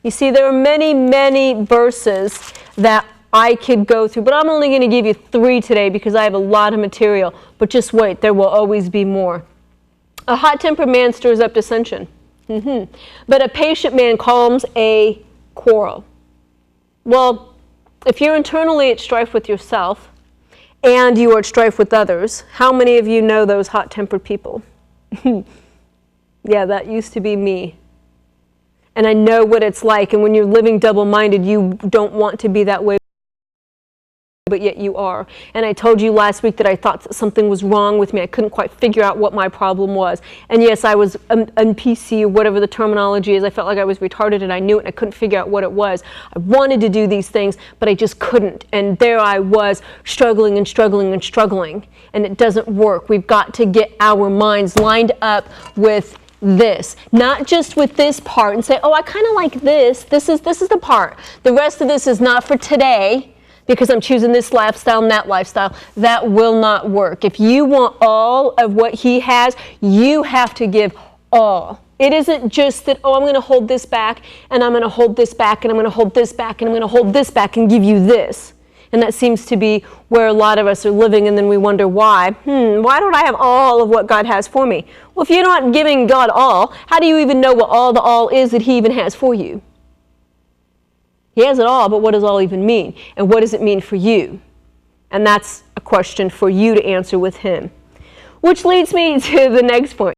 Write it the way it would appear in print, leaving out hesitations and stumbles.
You see, there are many, many verses that I could go through, but I'm only going to give you 3 today because I have a lot of material. But just wait, there will always be more. A hot-tempered man stirs up dissension, but a patient man calms a quarrel. Well, if you're internally at strife with yourself and you are at strife with others, how many of you know those hot-tempered people? Yeah, that used to be me. And I know what it's like. And when you're living double-minded, you don't want to be that way, but yet you are. And I told you last week that I thought that something was wrong with me. I couldn't quite figure out what my problem was. And yes, I was NPC or whatever the terminology is. I felt like I was retarded and I knew it and I couldn't figure out what it was. I wanted to do these things, but I just couldn't. And there I was struggling and struggling and struggling. And it doesn't work. We've got to get our minds lined up with this, not just with this part and say, oh, I kind of like this. This is the part. The rest of this is not for today because I'm choosing this lifestyle and that lifestyle. That will not work. If you want all of what he has, you have to give all. It isn't just that, oh, I'm going to hold this back and I'm going to hold this back and I'm going to hold this back and I'm going to hold this back and give you this. And that seems to be where a lot of us are living, and then we wonder why. Why don't I have all of what God has for me? Well, if you're not giving God all, how do you even know what all the all is that he even has for you? He has it all, but what does all even mean? And what does it mean for you? And that's a question for you to answer with him. Which leads me to the next point.